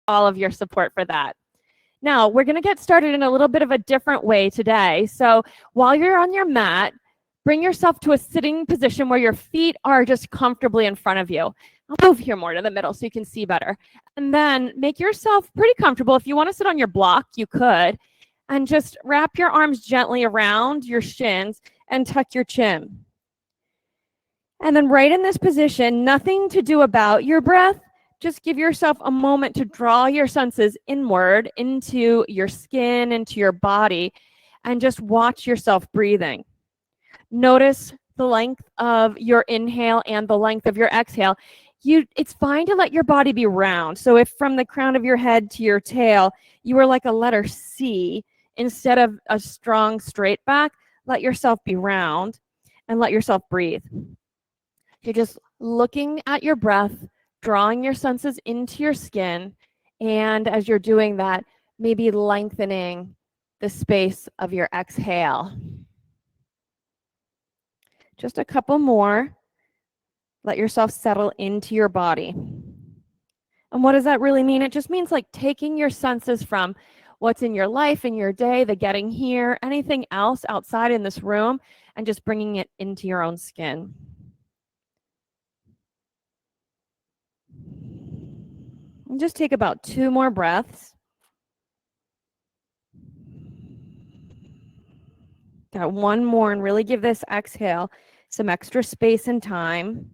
all of your support for that. Now, we're going to get started in a little bit of a different way today. So while you're on your mat, bring yourself to a sitting position where your feet are just comfortably in front of you. I'll move here more to the middle so you can see better. And then make yourself pretty comfortable. If you want to sit on your block, you could. And just wrap your arms gently around your shins and tuck your chin. And then right in this position, nothing to do about your breath. Just give yourself a moment to draw your senses inward into your skin, into your body, and just watch yourself breathing. Notice the length of your inhale and the length of your exhale. It's fine to let your body be round. So if from the crown of your head to your tail, you were like a letter C instead of a strong straight back, let yourself be round and let yourself breathe. You're just looking at your breath, drawing your senses into your skin, and as you're doing that, maybe lengthening the space of your exhale. Just a couple more. Let yourself settle into your body. And what does that really mean? It just means like taking your senses from what's in your life, in your day, the getting here, anything else outside in this room, and just bringing it into your own skin. And just take about 2 more breaths. Got 1 more, and really give this exhale some extra space and time.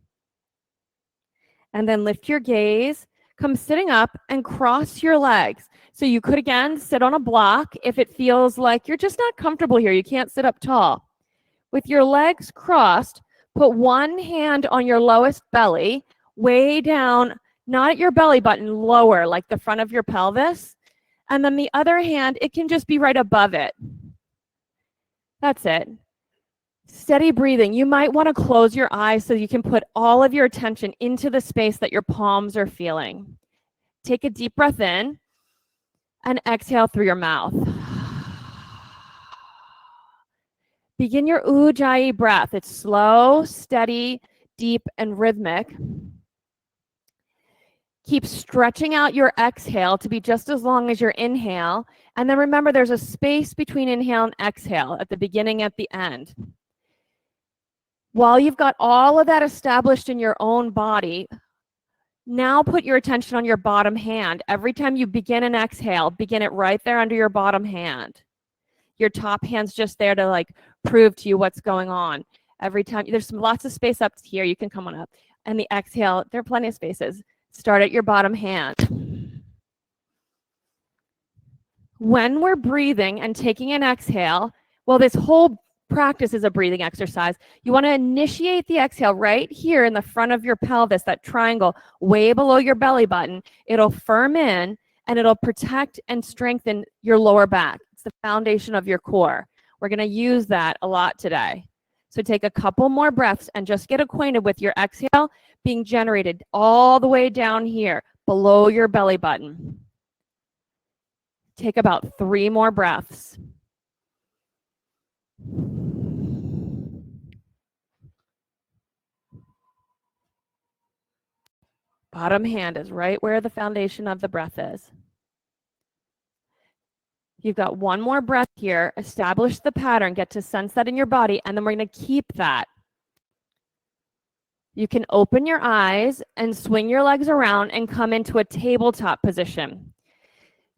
And then lift your gaze, come sitting up and cross your legs. So you could, again, sit on a block if it feels like you're just not comfortable here. You can't sit up tall. With your legs crossed, put one hand on your lowest belly, way down, not at your belly button, lower, like the front of your pelvis. And then the other hand, it can just be right above it. That's it. Steady breathing. You might want to close your eyes so you can put all of your attention into the space that your palms are feeling. Take a deep breath in and exhale through your mouth. Begin your Ujjayi breath. It's slow, steady, deep, and rhythmic. Keep stretching out your exhale to be just as long as your inhale. And then remember, there's a space between inhale and exhale at the beginning, at the end. While you've got all of that established in your own body, now put your attention on your bottom hand. Every time you begin an exhale, begin it right there under your bottom hand. Your top hand's just there to like prove to you what's going on. Every time, there's lots of space up here. You can come on up. And the exhale, there are plenty of spaces. Start at your bottom hand. When we're breathing and taking an exhale, well, this whole practice is a breathing exercise. You want to initiate the exhale right here in the front of your pelvis, that triangle way below your belly button. It'll firm in and it'll protect and strengthen your lower back. It's the foundation of your core. We're going to use that a lot today. So take a couple more breaths and just get acquainted with your exhale being generated all the way down here below your belly button. Take about 3 more breaths. Bottom hand is right where the foundation of the breath is. You've got 1 more breath here. Establish the pattern, get to sense that in your body, and then we're going to keep that. You can open your eyes and swing your legs around and come into a tabletop position.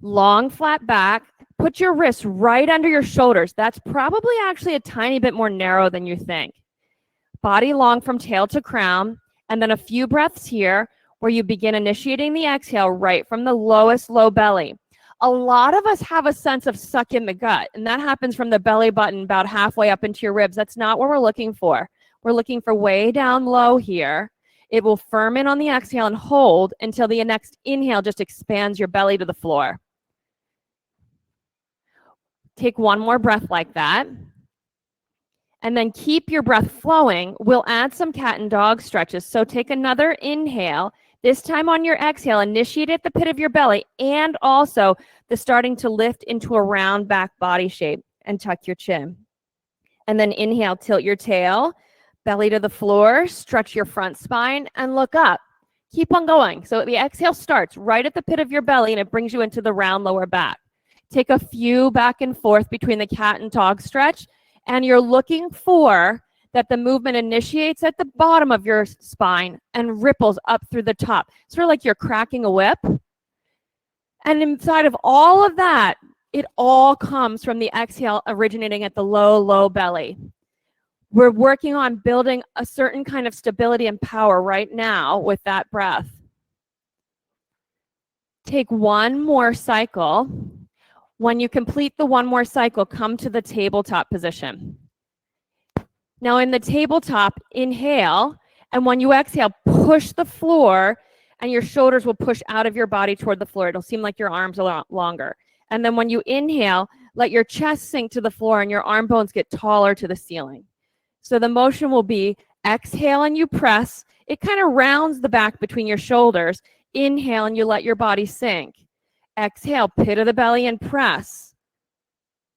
Long, flat back. Put your wrists right under your shoulders. That's probably actually a tiny bit more narrow than you think. Body long from tail to crown, and then a few breaths here where you begin initiating the exhale right from the lowest low belly. A lot of us have a sense of suck in the gut, and that happens from the belly button about halfway up into your ribs. That's not what we're looking for. We're looking for way down low here. It will firm in on the exhale and hold until the next inhale just expands your belly to the floor. Take 1 more breath like that. And then keep your breath flowing. We'll add some cat and dog stretches. So take another inhale. This time on your exhale, initiate at the pit of your belly and also the starting to lift into a round back body shape and tuck your chin. And then inhale, tilt your tail, belly to the floor, stretch your front spine and look up. Keep on going. So the exhale starts right at the pit of your belly and it brings you into the round lower back. Take a few back and forth between the cat and dog stretch, and you're looking for that the movement initiates at the bottom of your spine and ripples up through the top. Sort of like you're cracking a whip. And inside of all of that, it all comes from the exhale originating at the low, low belly. We're working on building a certain kind of stability and power right now with that breath. Take one more cycle. When you complete the one more cycle, come to the tabletop position. Now in the tabletop, inhale, and when you exhale, push the floor, and your shoulders will push out of your body toward the floor. It'll seem like your arms are longer. And then when you inhale, let your chest sink to the floor and your arm bones get taller to the ceiling. So the motion will be exhale and you press. It kind of rounds the back between your shoulders. Inhale and you let your body sink. Exhale, pit of the belly and press.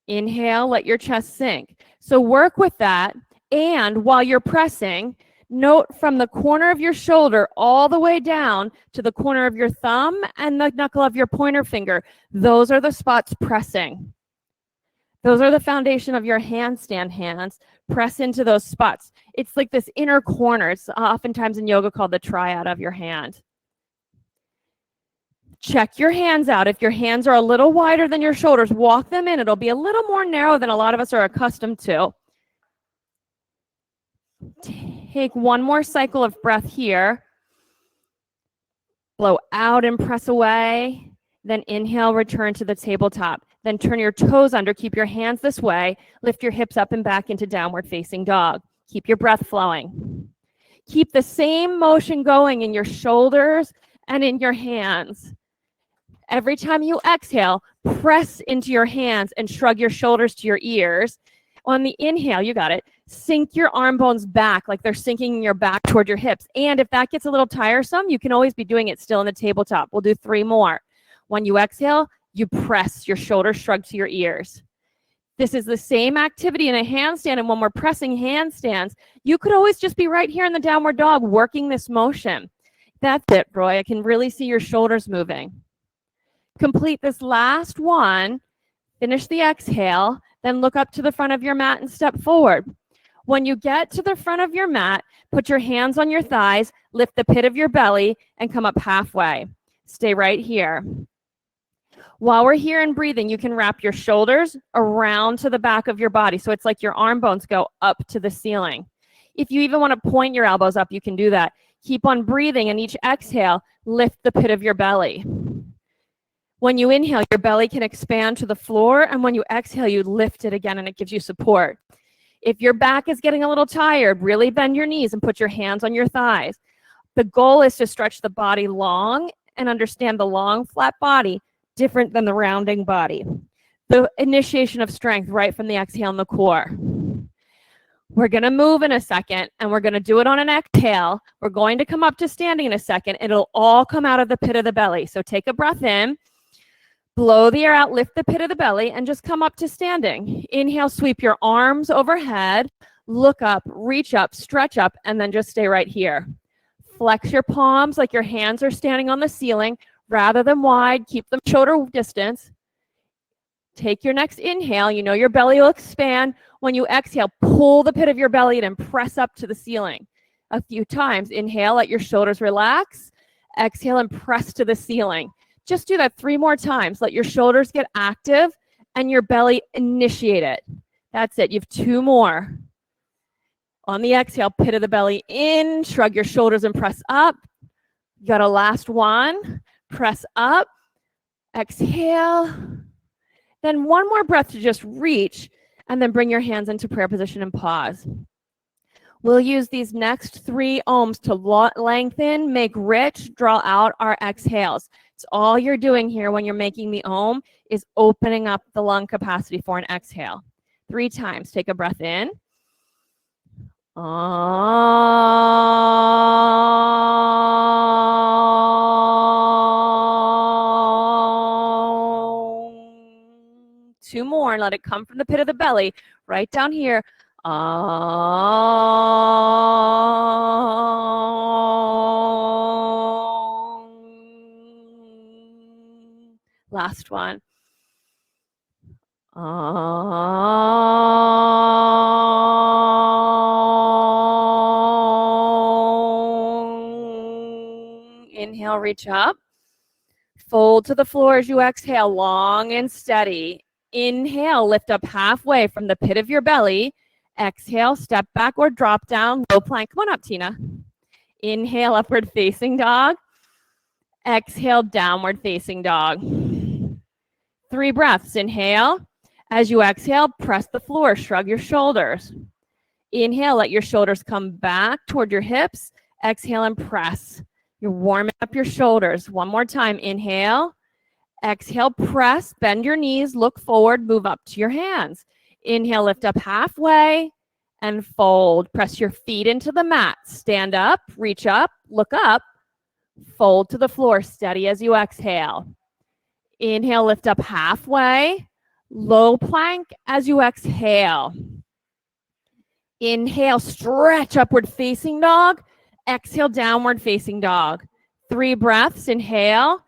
Inhale, let your chest sink. So work with that. And while you're pressing, note from the corner of your shoulder all the way down to the corner of your thumb and the knuckle of your pointer finger. Those are the spots pressing. Those are the foundation of your handstand hands. Press into those spots. It's like this inner corner. It's oftentimes in yoga called the triad of your hand. Check your hands out. If your hands are a little wider than your shoulders, walk them in. It'll be a little more narrow than a lot of us are accustomed to. Take one more cycle of breath here. Blow out and press away. Then inhale, return to the tabletop. Then turn your toes under. Keep your hands this way. Lift your hips up and back into downward facing dog. Keep your breath flowing. Keep the same motion going in your shoulders and in your hands. Every time you exhale, press into your hands and shrug your shoulders to your ears. On the inhale, you got it. Sink your arm bones back like they're sinking your back toward your hips. And if that gets a little tiresome, you can always be doing it still in the tabletop. We'll do 3 more. When you exhale, you press your shoulders shrug to your ears. This is the same activity in a handstand. And when we're pressing handstands, you could always just be right here in the downward dog working this motion. That's it, Roy. I can really see your shoulders moving. Complete this last one. Finish the exhale. Then look up to the front of your mat and step forward. When you get to the front of your mat, put your hands on your thighs, lift the pit of your belly, and come up halfway. Stay right here. While we're here and breathing, you can wrap your shoulders around to the back of your body. So it's like your arm bones go up to the ceiling. If you even want to point your elbows up, you can do that. Keep on breathing, and each exhale, lift the pit of your belly. When you inhale, your belly can expand to the floor, and when you exhale, you lift it again, and it gives you support. If your back is getting a little tired, really bend your knees and put your hands on your thighs. The goal is to stretch the body long and understand the long, flat body different than the rounding body. The initiation of strength right from the exhale in the core. We're going to move in a second, and we're going to do it on an exhale. We're going to come up to standing in a second. It'll all come out of the pit of the belly. So take a breath in. Blow the air out, lift the pit of the belly, and just come up to standing. Inhale, sweep your arms overhead, look up, reach up, stretch up, and then just stay right here. Flex your palms like your hands are standing on the ceiling. Rather than wide, keep them shoulder distance. Take your next inhale. You know your belly will expand. When you exhale, pull the pit of your belly in and press up to the ceiling. A few times. Inhale, let your shoulders relax. Exhale and press to the ceiling. Just do that 3 more times. Let your shoulders get active and your belly initiate it. That's it. You have 2 more. On the exhale, pit of the belly in, shrug your shoulders and press up. You got a last one. Press up. Exhale. Then 1 more breath to just reach, and then bring your hands into prayer position and pause. We'll use these next 3 ohms to lengthen, make rich, draw out our exhales. It's all you're doing here when you're making the ohm is opening up the lung capacity for an exhale. 3 times. Take a breath in. Om. 2 more, and let it come from the pit of the belly, right down here. Om. Last one. Inhale, reach up. Fold to the floor as you exhale, long and steady. Inhale, lift up halfway from the pit of your belly. Exhale, step back or drop down, low plank. Come on up, Tina. Inhale, upward facing dog. Exhale, downward facing dog. 3 breaths. Inhale. As you exhale, press the floor, shrug your shoulders. Inhale, let your shoulders come back toward your hips. Exhale and press. You're warming up your shoulders. One more time. Inhale. Exhale, press, bend your knees, look forward, move up to your hands. Inhale, lift up halfway and fold. Press your feet into the mat. Stand up, reach up, look up, fold to the floor, steady as you exhale. Inhale, lift up halfway, low plank as you exhale. Inhale, stretch, upward facing dog. Exhale, downward facing dog. 3 breaths. Inhale.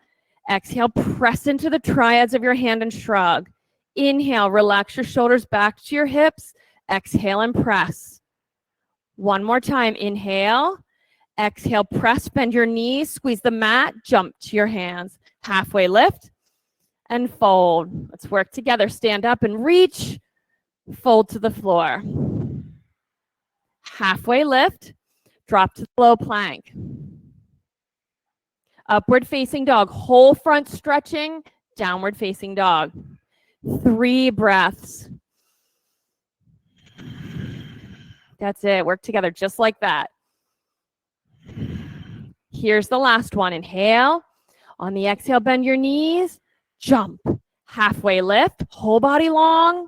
Exhale, press into the triads of your hand and shrug. Inhale, relax your shoulders back to your hips. Exhale and press. One more time. Inhale. Exhale, press, bend your knees, squeeze the mat, jump to your hands. Halfway lift and fold. Let's work together. Stand up and reach. Fold to the floor. Halfway lift. Drop to the low plank. Upward facing dog, whole front stretching, downward facing dog. 3 breaths. That's it. Work together just like that. Here's the last one. Inhale. On the exhale, bend your knees. Jump. Halfway lift. Whole body long.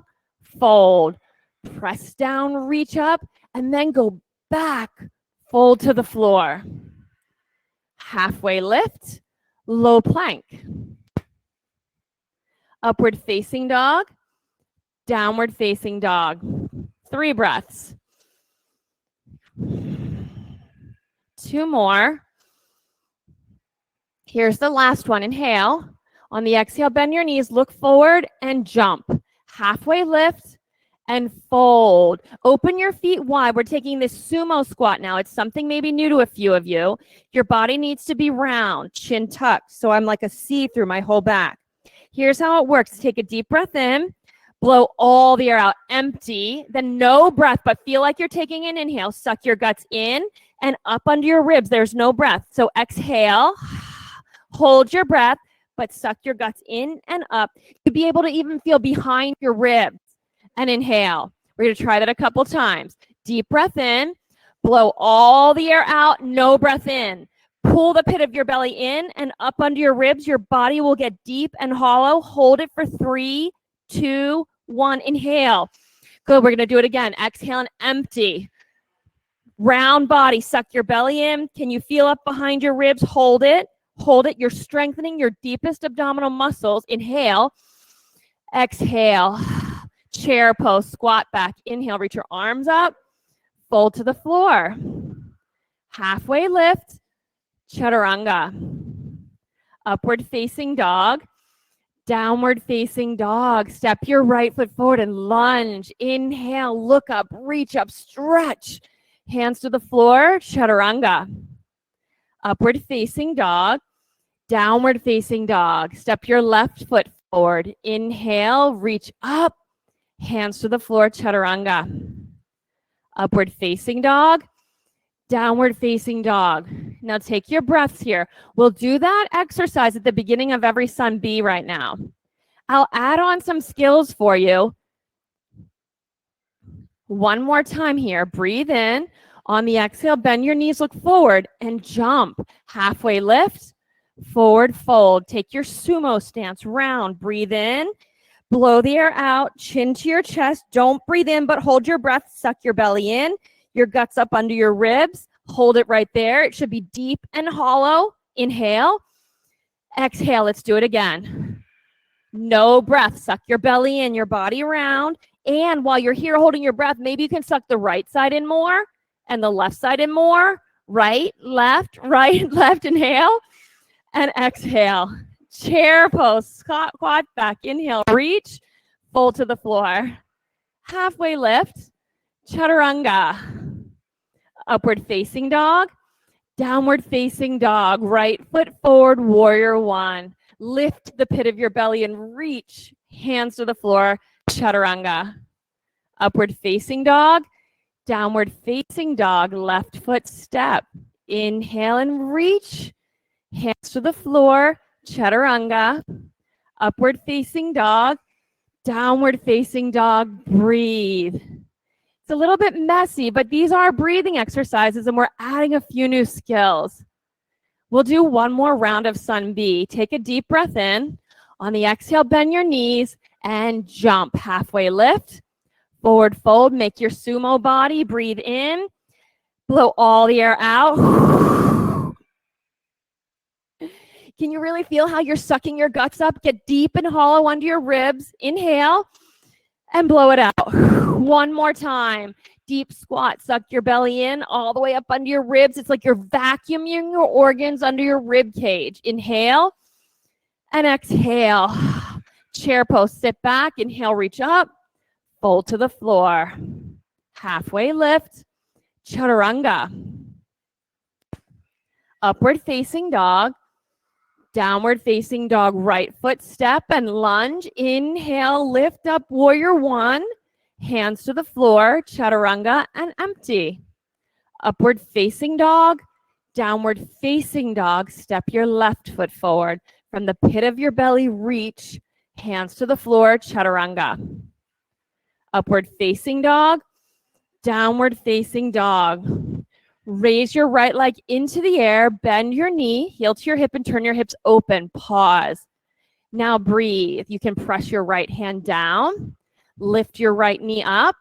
Fold. Press down, reach up, and then go back. Fold to the floor. Halfway lift. Low plank. Upward facing dog. Downward facing dog. 3 breaths. 2 more. Here's the last one. Inhale. On the exhale, bend your knees, look forward and jump. Halfway lift and fold. Open your feet wide. We're taking this sumo squat now. It's something maybe new to a few of you. Your body needs to be round, chin tucked. So I'm like a C through my whole back. Here's how it works. Take a deep breath in. Blow all the air out. Empty. Then no breath, but feel like you're taking an inhale. Suck your guts in and up under your ribs. There's no breath. So exhale. Hold your breath, but suck your guts in and up. You'll be able to even feel behind your ribs. And inhale. We're going to try that a couple times. Deep breath in. Blow all the air out. No breath in. Pull the pit of your belly in and up under your ribs. Your body will get deep and hollow. Hold it for 3, 2, 1. Inhale. Good. We're going to do it again. Exhale and empty. Round body. Suck your belly in. Can you feel up behind your ribs? Hold it. Hold it. You're strengthening your deepest abdominal muscles. Inhale. Exhale. Chair pose, squat back. Inhale, reach your arms up. Fold to the floor. Halfway lift. Chaturanga. Upward facing dog. Downward facing dog. Step your right foot forward and lunge. Inhale, look up, reach up, stretch. Hands to the floor. Chaturanga. Upward facing dog. Downward facing dog. Step your left foot forward. Inhale, reach up. Hands to the floor, chaturanga. Upward facing dog, downward facing dog. Now take your breaths here. We'll do that exercise at the beginning of every Sun B right now. I'll add on some skills for you. One more time here. Breathe in. On the exhale, bend your knees, look forward, and jump. Halfway lift, forward fold. Take your sumo stance, round. Breathe in. Blow the air out, chin to your chest. Don't breathe in, but hold your breath. Suck your belly in, your guts up under your ribs. Hold it right there. It should be deep and hollow. Inhale. Exhale. Let's do it again. No breath. Suck your belly in, your body around. And while you're here holding your breath, maybe you can suck the right side in more and the left side in more. Right, left. Inhale and exhale. Chair pose, squat back, inhale, reach, fold to the floor. Halfway lift, chaturanga. Upward facing dog, downward facing dog, right foot forward, warrior one. Lift the pit of your belly and reach, hands to the floor, chaturanga. Upward facing dog, downward facing dog, left foot step. Inhale and reach, hands to the floor, chaturanga. Upward facing dog, downward facing dog, breathe. It's a little bit messy, but these are breathing exercises and we're adding a few new skills. We'll do one more round of Sun B. Take a deep breath in. On the exhale, bend your knees and jump. Halfway lift, forward fold, make your sumo body. Breathe in, blow all the air out. Can you really feel how you're sucking your guts up? Get deep and hollow under your ribs. Inhale and blow it out. One more time. Deep squat. Suck your belly in all the way up under your ribs. It's like you're vacuuming your organs under your rib cage. Inhale and exhale. Chair pose. Sit back. Inhale, reach up. Fold to the floor. Halfway lift. Chaturanga. Upward facing dog. Downward facing dog, right foot step and lunge. Inhale, lift up, warrior one. Hands to the floor, chaturanga and empty. Upward facing dog, downward facing dog. Step your left foot forward. From the pit of your belly, reach. Hands to the floor, chaturanga. Upward facing dog, downward facing dog. Raise your right leg into the air, bend your knee, heel to your hip and turn your hips open. Pause. Now breathe. You can press your right hand down, lift your right knee up,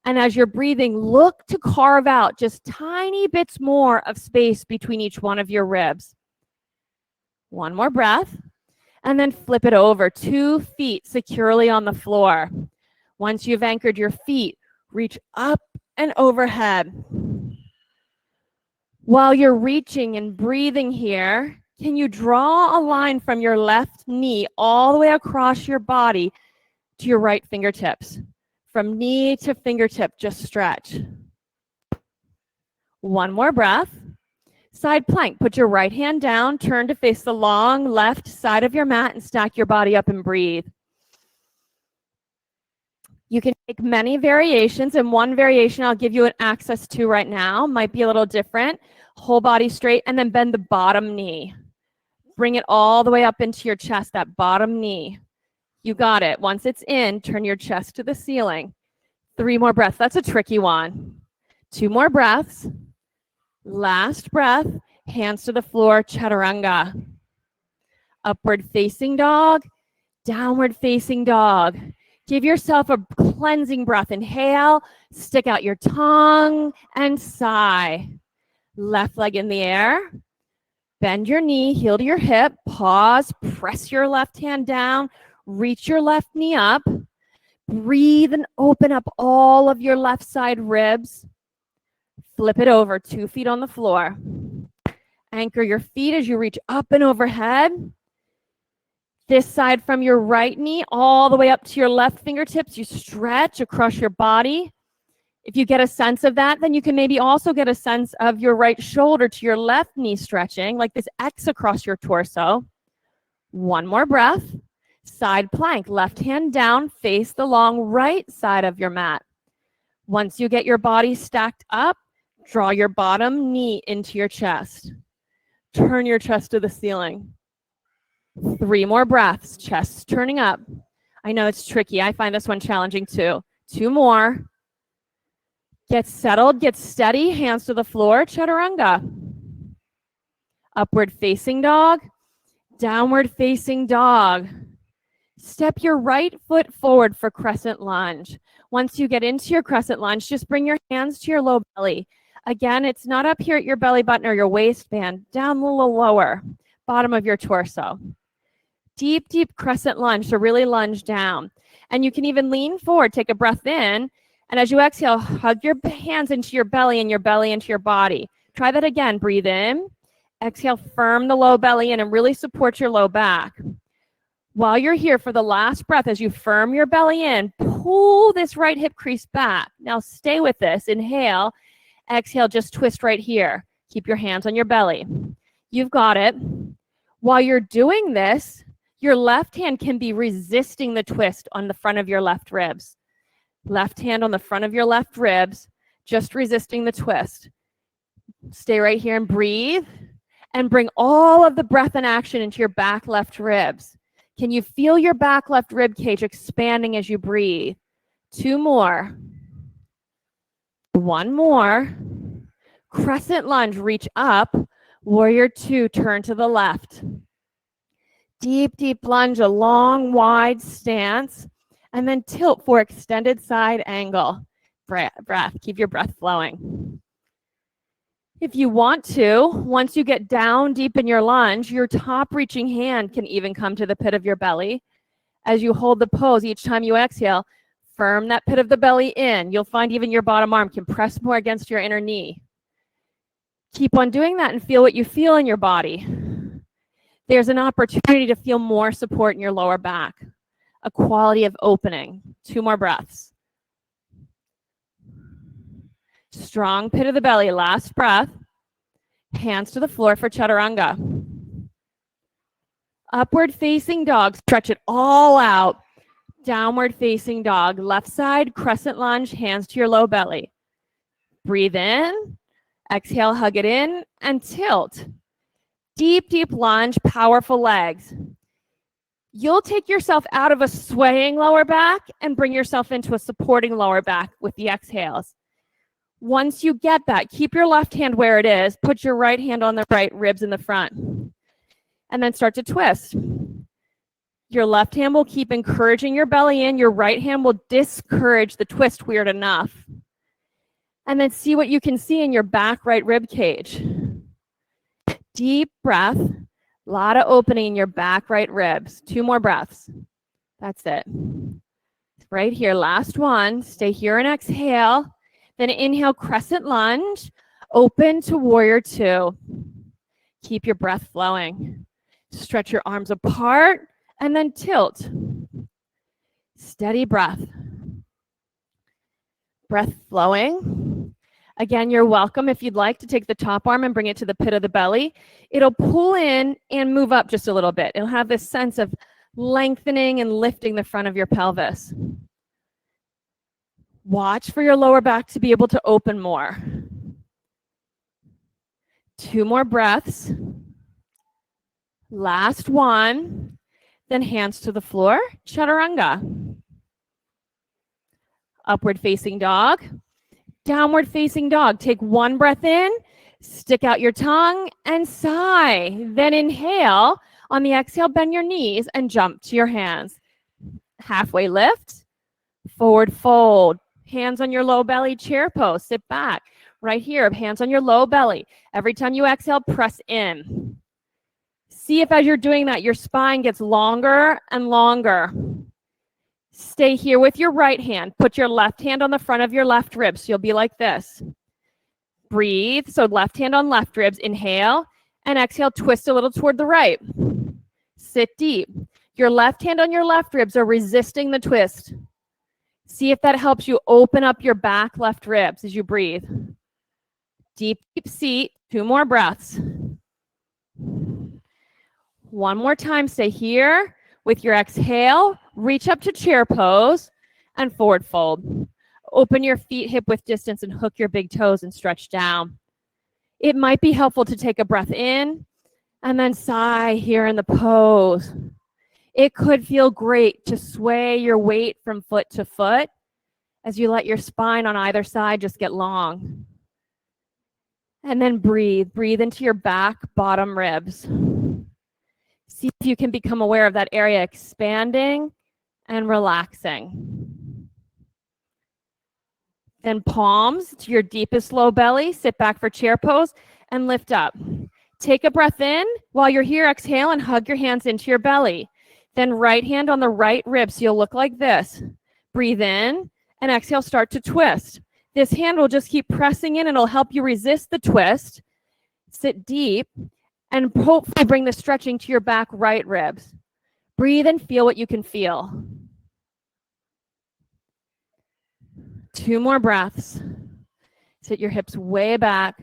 and as you're breathing, look to carve out just tiny bits more of space between each one of your ribs. One more breath, and then flip it over. 2 feet securely on the floor. Once you've anchored your feet, reach up and overhead. While you're reaching and breathing here, can you draw a line from your left knee all the way across your body to your right fingertips? From knee to fingertip, just stretch. One more breath. Side plank. Put your right hand down, turn to face the long left side of your mat and stack your body up and breathe. You can take many variations, and one variation I'll give you an access to right now might be a little different. Whole body straight, and then bend the bottom knee. Bring it all the way up into your chest, that bottom knee. You got it. Once it's in, turn your chest to the ceiling. 3 more breaths. That's a tricky one. 2 more breaths. Last breath. Hands to the floor, chaturanga. Upward facing dog, downward facing dog. Give yourself a cleansing breath. Inhale, stick out your tongue, and sigh. Left leg in the air. Bend your knee, heel to your hip. Pause, press your left hand down. Reach your left knee up. Breathe and open up all of your left side ribs. Flip it over, 2 feet on the floor. Anchor your feet as you reach up and overhead. This side from your right knee all the way up to your left fingertips. You stretch across your body. If you get a sense of that, then you can maybe also get a sense of your right shoulder to your left knee stretching, like this X across your torso. 1 more breath. Side plank, left hand down, face the long right side of your mat. Once you get your body stacked up, draw your bottom knee into your chest. Turn your chest to the ceiling. 3 more breaths, chest turning up. I know it's tricky. I find this one challenging too. 2 more. Get settled, get steady, hands to the floor, chaturanga. Upward facing dog, downward facing dog. Step your right foot forward for crescent lunge. Once you get into your crescent lunge, just bring your hands to your low belly. Again, it's not up here at your belly button or your waistband, down a little lower, bottom of your torso. Deep, deep crescent lunge, so really lunge down. And you can even lean forward, take a breath in, and as you exhale, hug your hands into your belly and your belly into your body. Try that again. Breathe in, Exhale, firm the low belly in and really support your low back. While you're here for the last breath, as you firm your belly in, pull this right hip crease back. Now stay with this. Inhale, exhale, just twist right here. Keep your hands on your belly. You've got it. While you're doing this, your left hand can be resisting the twist on the front of your left ribs. Left hand on the front of your left ribs, just resisting the twist. Stay right here and breathe, and bring all of the breath and action into your back left ribs. Can you feel your back left rib cage expanding as you breathe? 2 more. 1 more. Crescent lunge, reach up. Warrior 2, turn to the left. Deep, deep lunge, a long, wide stance, and then tilt for extended side angle. Breath, keep your breath flowing. If you want to, once you get down deep in your lunge, your top reaching hand can even come to the pit of your belly. As you hold the pose, each time you exhale, firm that pit of the belly in. You'll find even your bottom arm can press more against your inner knee. Keep on doing that and feel what you feel in your body. There's an opportunity to feel more support in your lower back, a quality of opening. 2 more breaths. Strong pit of the belly, last breath. Hands to the floor for chaturanga. Upward facing dog, stretch it all out. Downward facing dog, left side, crescent lunge, hands to your low belly. Breathe in, exhale, hug it in, and tilt. Deep, deep lunge, powerful legs. You'll take yourself out of a swaying lower back and bring yourself into a supporting lower back with the exhales. Once you get that, keep your left hand where it is. Put your right hand on the right ribs in the front. And then start to twist. Your left hand will keep encouraging your belly in. Your right hand will discourage the twist, weird enough. And then see what you can see in your back right rib cage. Deep breath. A lot of opening in your back right ribs. 2 more breaths. That's it. Right here, last one. Stay here and exhale. Then inhale, crescent lunge, open to warrior 2. Keep your breath flowing. Stretch your arms apart and then tilt. Steady breath. Breath flowing. Again, you're welcome if you'd like to take the top arm and bring it to the pit of the belly. It'll pull in and move up just a little bit. It'll have this sense of lengthening and lifting the front of your pelvis. Watch for your lower back to be able to open more. 2 more breaths. Last one. Then hands to the floor, chaturanga. Upward facing dog. Downward facing dog. Take 1 breath in, stick out your tongue, and sigh. Then inhale. On the exhale, bend your knees and jump to your hands. Halfway lift, forward fold. Hands on your low belly, chair pose. Sit back. Right here, hands on your low belly. Every time you exhale, press in. See if as you're doing that, your spine gets longer and longer. Stay here with your right hand. Put your left hand on the front of your left rib. So you'll be like this. Breathe. So left hand on left ribs. Inhale and exhale. Twist a little toward the right. Sit deep. Your left hand on your left ribs are resisting the twist. See if that helps you open up your back left ribs as you breathe. Deep, deep seat. 2 more breaths. 1 more time. Stay here. With your exhale, reach up to chair pose and forward fold. Open your feet hip width distance and hook your big toes and stretch down. It might be helpful to take a breath in and then sigh here in the pose. It could feel great to sway your weight from foot to foot as you let your spine on either side just get long. And then breathe. Breathe into your back bottom ribs. See if you can become aware of that area expanding and relaxing. Then palms to your deepest low belly. Sit back for chair pose and lift up. Take a breath in. While you're here, exhale and hug your hands into your belly. Then right hand on the right rib, so you'll look like this. Breathe in and exhale, start to twist. This hand will just keep pressing in and it'll help you resist the twist. Sit deep And hopefully bring the stretching to your back right ribs. Breathe and feel what you can feel. 2 more breaths. Sit your hips way back.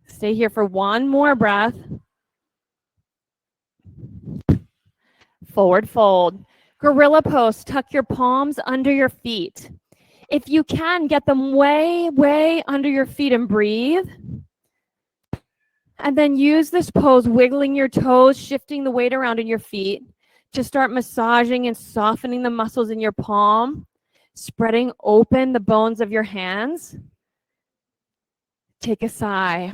Stay here for 1 more breath. Forward fold. Gorilla pose. Tuck your palms under your feet. If you can, get them way, way under your feet and breathe. And then use this pose, wiggling your toes, shifting the weight around in your feet to start massaging and softening the muscles in your palm, spreading open the bones of your hands. Take a sigh.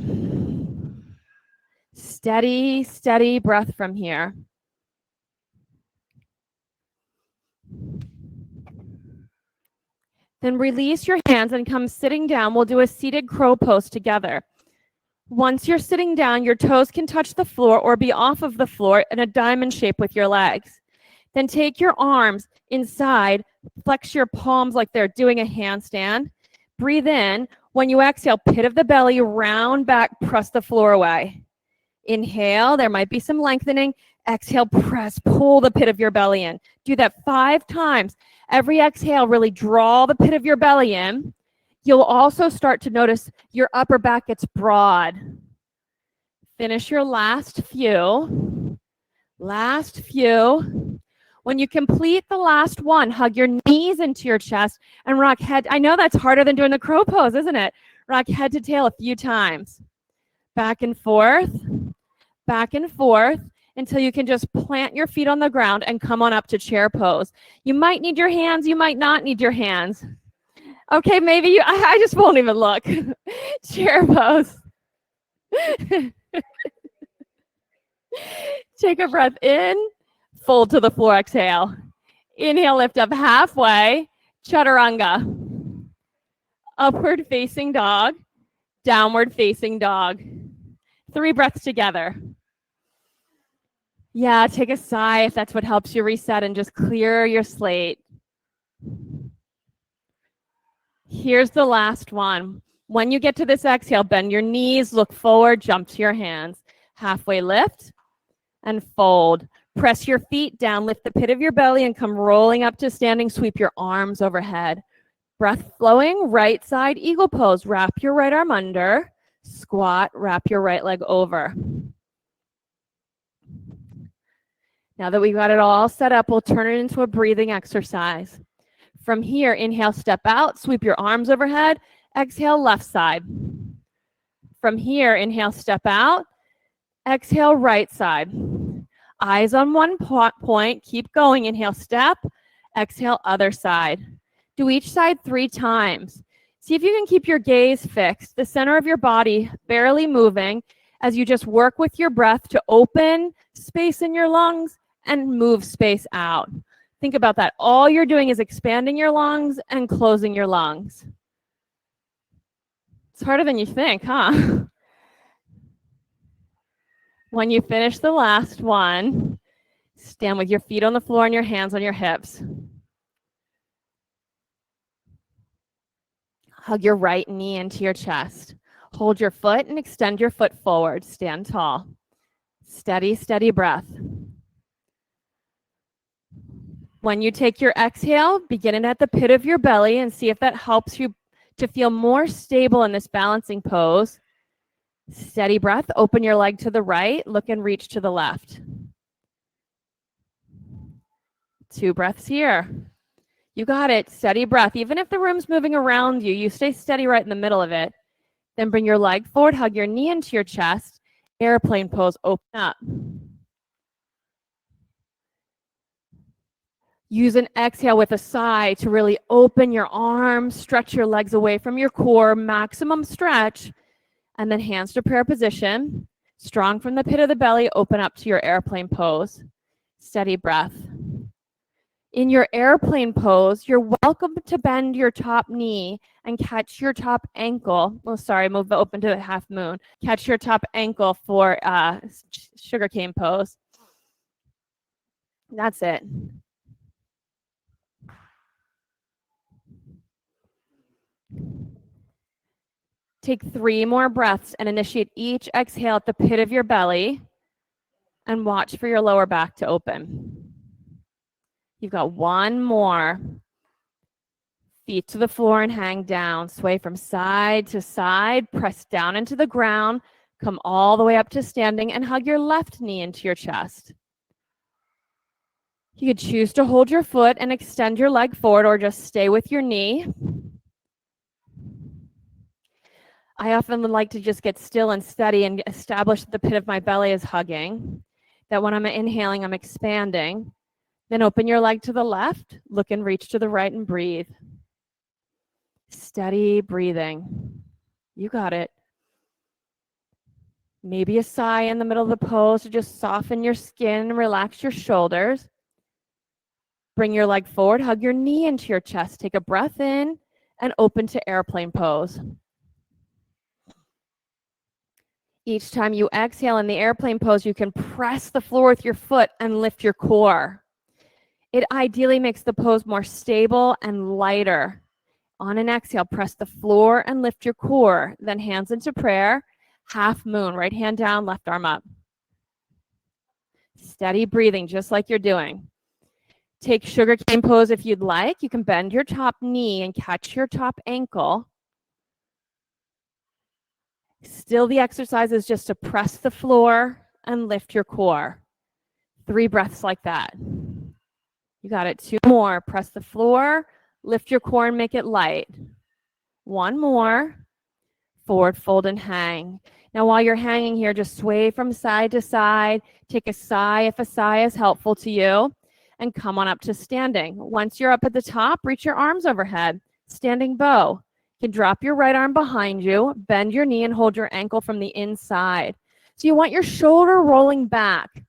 Steady, steady breath from here. Then release your hands and come sitting down. We'll do a seated crow pose together. Once you're sitting down, your toes can touch the floor or be off of the floor in a diamond shape with your legs. Then take your arms inside, flex your palms like they're doing a handstand. Breathe in. When you exhale, pit of the belly, round back, press the floor away. Inhale, there might be some lengthening. Exhale, press, pull the pit of your belly in. Do that 5 times. Every exhale, really draw the pit of your belly in. You'll also start to notice your upper back gets broad. Finish your last few. Last few. When you complete the last one, hug your knees into your chest and rock head. I know that's harder than doing the crow pose, isn't it? Rock head to tail a few times. Back and forth until you can just plant your feet on the ground and come on up to chair pose. You might need your hands, you might not need your hands. Okay, maybe you, I just won't even look. Chair pose. Take a breath in, fold to the floor, exhale. Inhale, lift up halfway, chaturanga. Upward facing dog, downward facing dog. 3 breaths together. Yeah, take a sigh if that's what helps you reset and just clear your slate. Here's the last one. When you get to this exhale, bend your knees, look forward, jump to your hands. Halfway lift and fold. Press your feet down, lift the pit of your belly and come rolling up to standing. Sweep your arms overhead. Breath flowing, right side eagle pose. Wrap your right arm under, squat, wrap your right leg over. Now that we've got it all set up, we'll turn it into a breathing exercise. From here, inhale, step out, sweep your arms overhead. Exhale, left side. From here, inhale, step out. Exhale, right side. Eyes on one point. Keep going. Inhale, step. Exhale, other side. Do each side 3 times. See if you can keep your gaze fixed, the center of your body barely moving as you just work with your breath to open space in your lungs and move space out. Think about that. All you're doing is expanding your lungs and closing your lungs. It's harder than you think, huh? When you finish the last one, stand with your feet on the floor and your hands on your hips. Hug your right knee into your chest. Hold your foot and extend your foot forward. Stand tall. Steady, steady breath. When you take your exhale, begin it at the pit of your belly and see if that helps you to feel more stable in this balancing pose. Steady breath. Open your leg to the right. Look and reach to the left. 2 breaths here. You got it. Steady breath. Even if the room's moving around you, you stay steady right in the middle of it. Then bring your leg forward. Hug your knee into your chest. Airplane pose. Open up. Use an exhale with a sigh to really open your arms, stretch your legs away from your core, maximum stretch, and then hands to prayer position. Strong from the pit of the belly, open up to your airplane pose. Steady breath. In your airplane pose, you're welcome to bend your top knee and catch your top ankle. Oh, sorry, move open to a half moon. Catch your top ankle for sugarcane pose. That's it. Take 3 more breaths and initiate each exhale at the pit of your belly and watch for your lower back to open. You've got 1 more. Feet to the floor and hang down. Sway from side to side. Press down into the ground. Come all the way up to standing and hug your left knee into your chest. You could choose to hold your foot and extend your leg forward or just stay with your knee. I often like to just get still and steady and establish that the pit of my belly is hugging, that when I'm inhaling, I'm expanding. Then open your leg to the left, look and reach to the right and breathe. Steady breathing. You got it. Maybe a sigh in the middle of the pose to just soften your skin, relax your shoulders. Bring your leg forward, hug your knee into your chest. Take a breath in and open to airplane pose. Each time you exhale in the airplane pose, you can press the floor with your foot and lift your core. It ideally makes the pose more stable and lighter. On an exhale, press the floor and lift your core. Then hands into prayer, half moon, right hand down, left arm up. Steady breathing, just like you're doing. Take sugar cane pose if you'd like. You can bend your top knee and catch your top ankle. Still, the exercise is just to press the floor and lift your core. 3 breaths like that. You got it. 2 more. Press the floor, lift your core and make it light. 1 more. Forward fold and hang. Now while you're hanging here, just sway from side to side. Take a sigh if a sigh is helpful to you. And come on up to standing. Once you're up at the top, reach your arms overhead. Standing bow. You can drop your right arm behind you, bend your knee and hold your ankle from the inside. So you want your shoulder rolling back.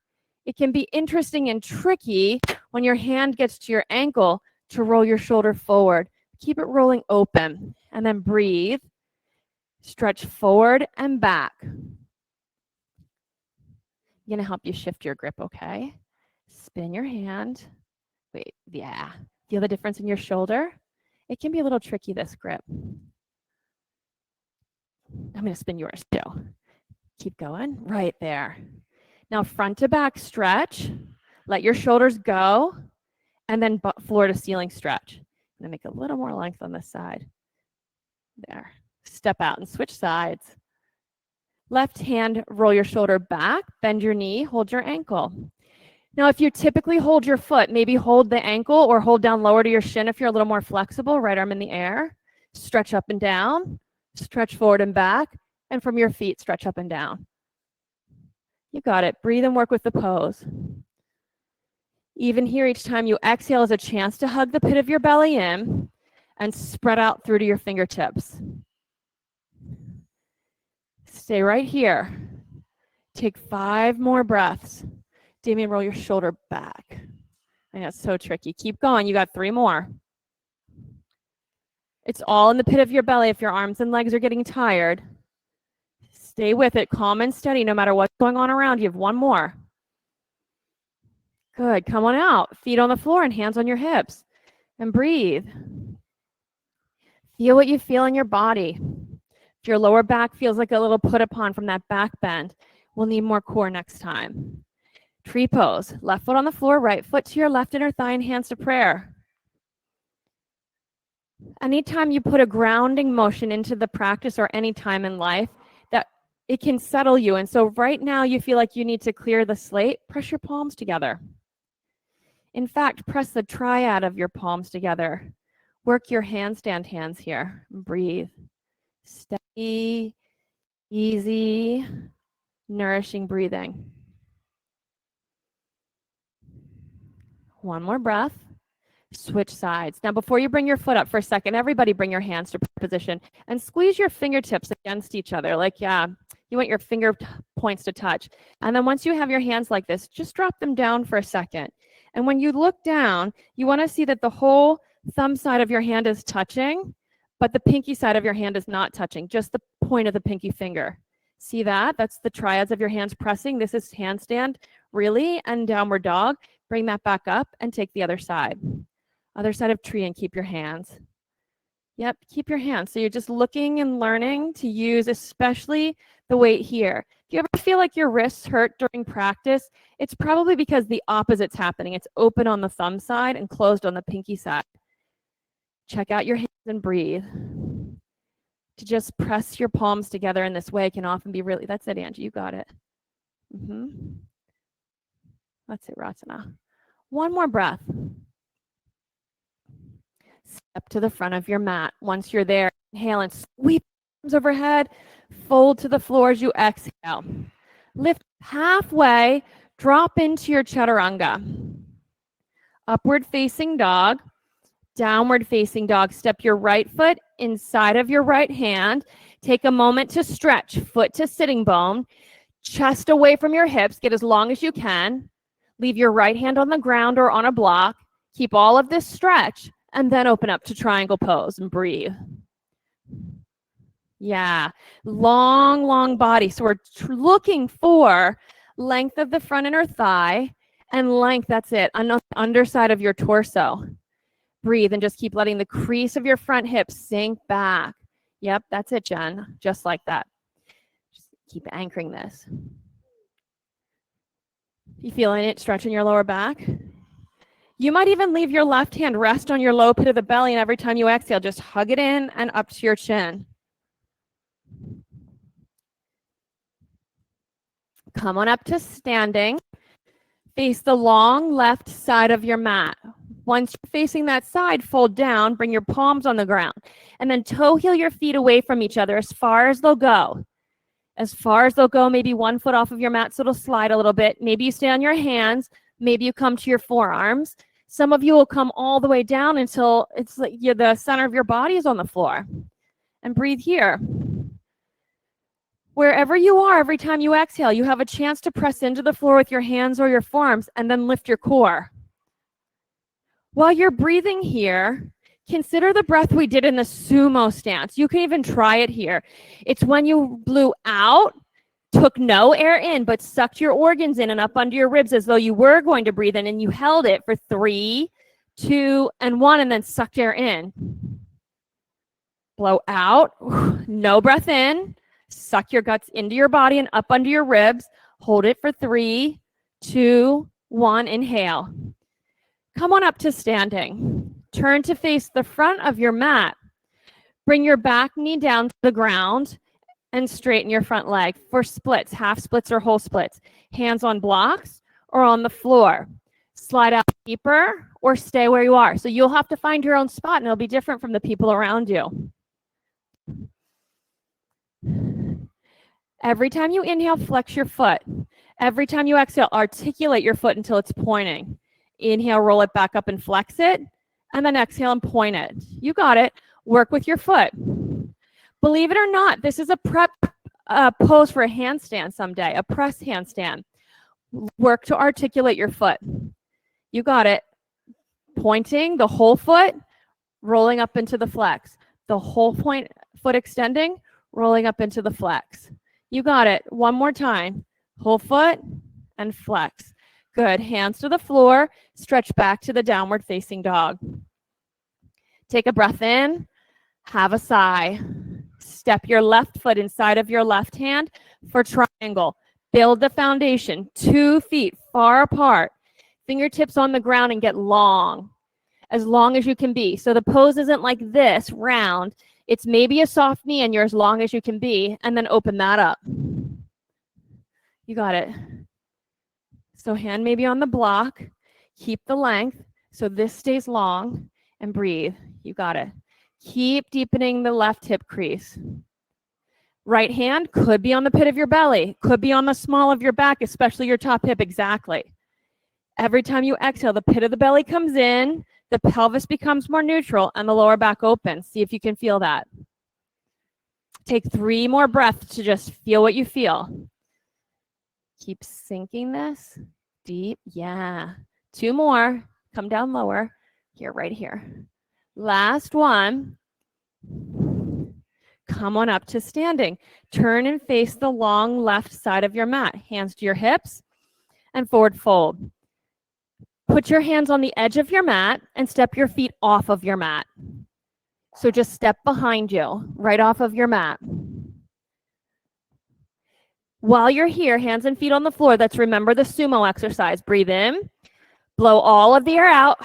It can be interesting and tricky when your hand gets to your ankle to roll your shoulder forward. Keep it rolling open and then breathe. Stretch forward and back. I'm going to help you shift your grip, okay? Spin your hand. Wait, yeah. Feel the difference in your shoulder? It can be a little tricky, this grip. I'm going to spin yours too. Keep going. Right there. Now front to back stretch. Let your shoulders go. And then floor to ceiling stretch. I'm going to make a little more length on this side. There. Step out and switch sides. Left hand, roll your shoulder back. Bend your knee. Hold your ankle. Now, if you typically hold your foot, maybe hold the ankle or hold down lower to your shin if you're a little more flexible. Right arm in the air. Stretch up and down. Stretch forward and back. And from your feet, stretch up and down. You got it. Breathe and work with the pose. Even here, each time you exhale is a chance to hug the pit of your belly in and spread out through to your fingertips. Stay right here. Take 5 more breaths. Damien, roll your shoulder back. I know it's so tricky. Keep going. You got 3 more. It's all in the pit of your belly if your arms and legs are getting tired. Stay with it, calm and steady, no matter what's going on around you. You have 1 more. Good. Come on out. Feet on the floor and hands on your hips. And breathe. Feel what you feel in your body. If your lower back feels like a little put upon from that back bend, we'll need more core next time. Tree pose. Left foot on the floor, right foot to your left inner thigh and hands to prayer. Anytime you put a grounding motion into the practice or any time in life, that it can settle you. And so right now you feel like you need to clear the slate, press your palms together. In fact, press the triad of your palms together. Work your handstand hands here. Breathe. Steady, easy, nourishing breathing. 1 more breath. Switch sides. Now, before you bring your foot up for a second, everybody bring your hands to position and squeeze your fingertips against each other. Like, yeah, you want your finger points to touch. And then once you have your hands like this, just drop them down for a second. And when you look down, you want to see that the whole thumb side of your hand is touching, but the pinky side of your hand is not touching, just the point of the pinky finger. See that? That's the triads of your hands pressing. This is handstand, really, and downward dog. Bring that back up and take the other side. Other side of tree and keep your hands. Yep, keep your hands. So you're just looking and learning to use especially the weight here. If you ever feel like your wrists hurt during practice, it's probably because the opposite's happening. It's open on the thumb side and closed on the pinky side. Check out your hands and breathe. To just press your palms together in this way can often be really, that's it, Angie, you got it. That's it, Ratana. One more breath. Step to the front of your mat. Once you're there, inhale and sweep arms overhead. Fold to the floor as you exhale. Lift halfway, drop into your chaturanga. Upward facing dog, downward facing dog. Step your right foot inside of your right hand. Take a moment to stretch, foot to sitting bone, chest away from your hips. Get as long as you can. Leave your right hand on the ground or on a block. Keep all of this stretch and then open up to triangle pose and breathe. Yeah, long body. So we're looking for length of the front inner thigh and length, that's it, on the underside of your torso. Breathe and just keep letting the crease of your front hip sink back. Yep, that's it, Jen. Just like that. Just keep anchoring this. You feeling it stretching your lower back? You might even leave your left hand rest on your low pit of the belly, and every time you exhale, just hug it in and up to your chin. Come on up to standing. Face the long left side of your mat. Once you're facing that side, fold down, bring your palms on the ground, and then toe heel your feet away from each other as far as they'll go. As far as they'll go, maybe 1 foot off of your mat so it'll slide a little bit. Maybe you stay on your hands. Maybe you come to your forearms. Some of you will come all the way down until it's like the center of your body is on the floor. And breathe here. Wherever you are, every time you exhale, you have a chance to press into the floor with your hands or your forearms and then lift your core. While you're breathing here, consider the breath we did in the sumo stance. You can even try it here. It's when you blew out, took no air in, but sucked your organs in and up under your ribs as though you were going to breathe in, and you held it for 3, 2, and 1, and then sucked air in. Blow out, no breath in. Suck your guts into your body and up under your ribs. Hold it for 3, 2, 1. Inhale. Come on up to standing. Turn to face the front of your mat. Bring your back knee down to the ground and straighten your front leg for splits, half splits or whole splits. Hands on blocks or on the floor. Slide out deeper or stay where you are. So you'll have to find your own spot and it'll be different from the people around you. Every time you inhale, flex your foot. Every time you exhale, articulate your foot until it's pointing. Inhale, roll it back up and flex it, and then exhale and point it. You got it. Work with your foot. Believe it or not, this is a prep pose for a handstand someday, a press handstand. Work to articulate your foot. You got it. Pointing the whole foot, rolling up into the flex. The whole foot extending, rolling up into the flex. You got it. One more time. Whole foot and flex. Good. Hands to the floor. Stretch back to the downward facing dog. Take a breath in. Have a sigh. Step your left foot inside of your left hand for triangle. Build the foundation. 2 feet far apart. Fingertips on the ground and get long. As long as you can be. So the pose isn't like this, round. It's maybe a soft knee and you're as long as you can be, and then open that up. You got it. So hand maybe on the block. Keep the length so this stays long, and breathe. You got it. Keep deepening the left hip crease. Right hand could be on the pit of your belly, could be on the small of your back, especially your top hip. Exactly. Every time you exhale, the pit of the belly comes in, the pelvis becomes more neutral, and the lower back opens. See if you can feel that. Take 3 more breaths to just feel what you feel. Keep sinking this deep. Yeah. 2 more. Come down lower. Here, right here. Last one. Come on up to standing. Turn and face the long left side of your mat. Hands to your hips and forward fold. Put your hands on the edge of your mat and step your feet off of your mat. So just step behind you, right off of your mat. While you're here, hands and feet on the floor, let's remember the sumo exercise. Breathe in, blow all of the air out.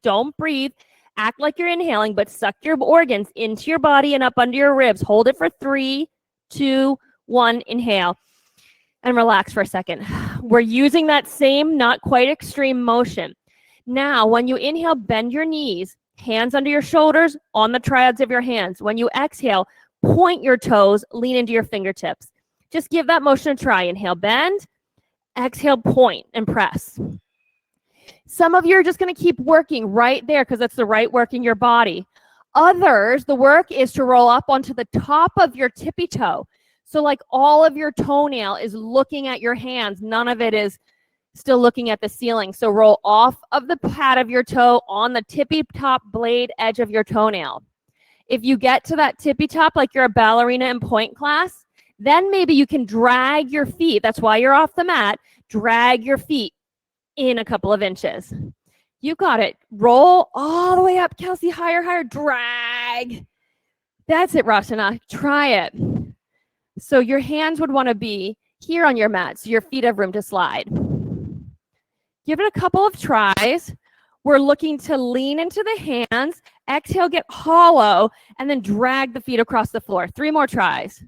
Don't breathe. Act like you're inhaling, but suck your organs into your body and up under your ribs. Hold it for 3, 2, 1. Inhale and relax for a second. We're using that same, not quite extreme motion. Now, when you inhale, bend your knees, hands under your shoulders, on the triads of your hands. When you exhale, point your toes, lean into your fingertips. Just give that motion a try. Inhale, bend. Exhale, point and press. Some of you are just going to keep working right there because that's the right work in your body. Others, the work is to roll up onto the top of your tippy toe. So like all of your toenail is looking at your hands. None of it is still looking at the ceiling. So roll off of the pad of your toe on the tippy top blade edge of your toenail. If you get to that tippy top like you're a ballerina in point class, then maybe you can drag your feet. That's why you're off the mat. Drag your feet in a couple of inches. You got it. Roll all the way up, Kelsey. Higher, higher. Drag. That's it, Rashana. Try it. So your hands would want to be here on your mat so your feet have room to slide. Give it a couple of tries. We're looking to lean into the hands. Exhale, get hollow, and then drag the feet across the floor. 3 more tries.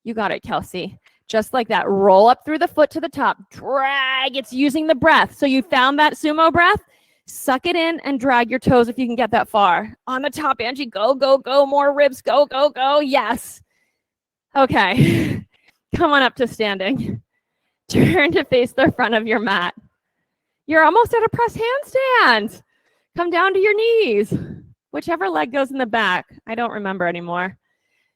You got it, Kelsey. Just like that. Roll up through the foot to the top. Drag. It's using the breath. So you found that sumo breath? Suck it in and drag your toes if you can get that far. On the top, Angie. Go, go, go. More ribs. Go, go, go. Yes. Okay. Come on up to standing. Turn to face the front of your mat. You're almost at a press handstand. Come down to your knees. Whichever leg goes in the back. I don't remember anymore.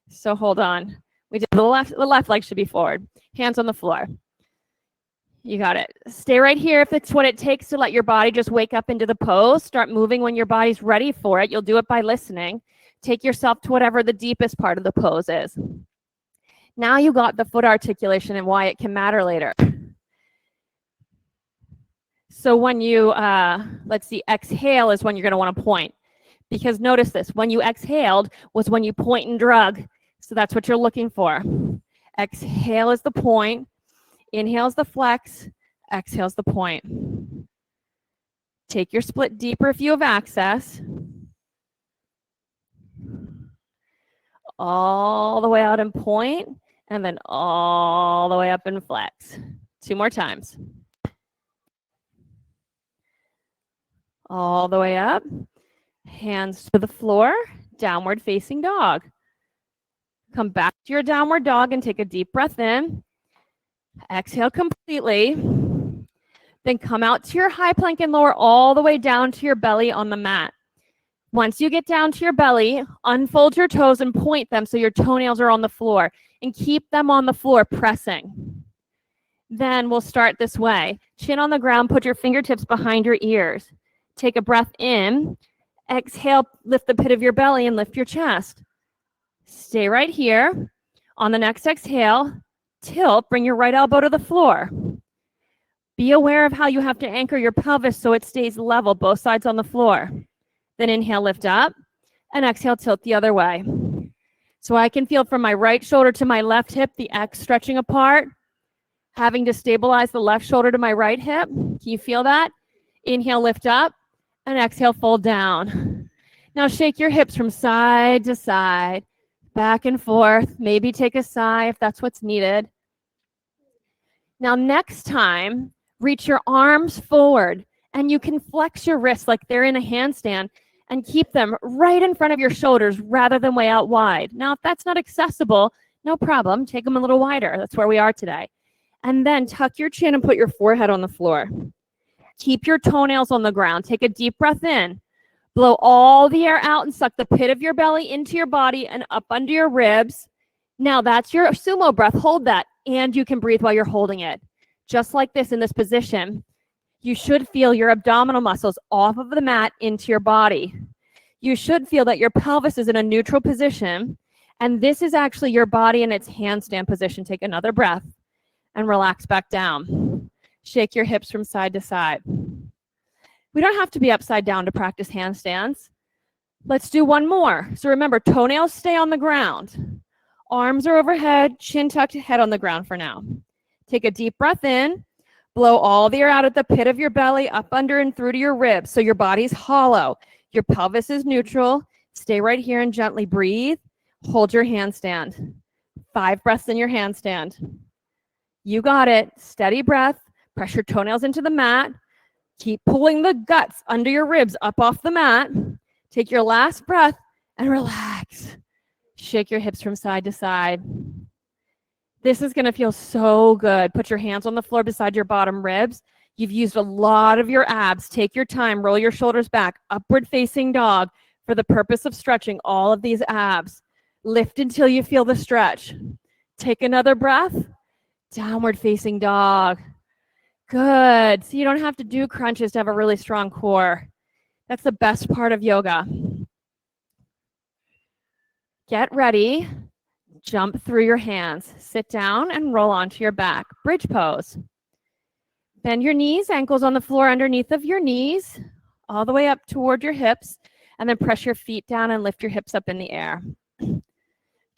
So hold on. We did the left leg should be forward. Hands on the floor. You got it. Stay right here if it's what it takes to let your body just wake up into the pose. Start moving when your body's ready for it. You'll do it by listening. Take yourself to whatever the deepest part of the pose is. Now you got the foot articulation and why it can matter later. So when you, let's see, exhale is when you're going to want to point. Because notice this, when you exhaled was when you point and drug. So that's what you're looking for. Exhale is the point. Inhale is the flex. Exhale is the point. Take your split deeper if you have access. All the way out and point, and then all the way up and flex. 2 more times. All the way up. Hands to the floor. Downward facing dog. Come back to your downward dog and take a deep breath in. Exhale completely. Then come out to your high plank and lower all the way down to your belly on the mat. Once you get down to your belly, unfold your toes and point them so your toenails are on the floor. And keep them on the floor, pressing. Then we'll start this way. Chin on the ground, put your fingertips behind your ears. Take a breath in. Exhale, lift the pit of your belly and lift your chest. Stay right here. On the next exhale, tilt, bring your right elbow to the floor. Be aware of how you have to anchor your pelvis so it stays level, both sides on the floor. Then inhale, lift up, and exhale, tilt the other way. So I can feel from my right shoulder to my left hip, the X stretching apart, having to stabilize the left shoulder to my right hip. Can you feel that? Inhale, lift up, and exhale, fold down. Now shake your hips from side to side. Back and forth. Maybe take a sigh if that's what's needed. Now, next time, reach your arms forward and you can flex your wrists like they're in a handstand and keep them right in front of your shoulders rather than way out wide. Now, if that's not accessible, no problem. Take them a little wider. That's where we are today. And then tuck your chin and put your forehead on the floor. Keep your toenails on the ground. Take a deep breath in. Blow all the air out and suck the pit of your belly into your body and up under your ribs. Now that's your sumo breath. Hold that. And you can breathe while you're holding it. Just like this in this position, you should feel your abdominal muscles off of the mat into your body. You should feel that your pelvis is in a neutral position. And this is actually your body in its handstand position. Take another breath and relax back down. Shake your hips from side to side. We don't have to be upside down to practice handstands. Let's do one more. So remember, toenails stay on the ground. Arms are overhead, chin tucked, head on the ground for now. Take a deep breath in. Blow all the air out at the pit of your belly, up under and through to your ribs. So your body's hollow. Your pelvis is neutral. Stay right here and gently breathe. Hold your handstand. 5 breaths in your handstand. You got it. Steady breath. Press your toenails into the mat. Keep pulling the guts under your ribs up off the mat. Take your last breath and relax. Shake your hips from side to side. This is going to feel so good. Put your hands on the floor beside your bottom ribs. You've used a lot of your abs. Take your time. Roll your shoulders back. Upward facing dog for the purpose of stretching all of these abs. Lift until you feel the stretch. Take another breath. Downward facing dog. Good. So you don't have to do crunches to have a really strong core. That's the best part of yoga. Get ready. Jump through your hands. Sit down and roll onto your back. Bridge pose. Bend your knees, ankles on the floor underneath of your knees, all the way up toward your hips, and then press your feet down and lift your hips up in the air. You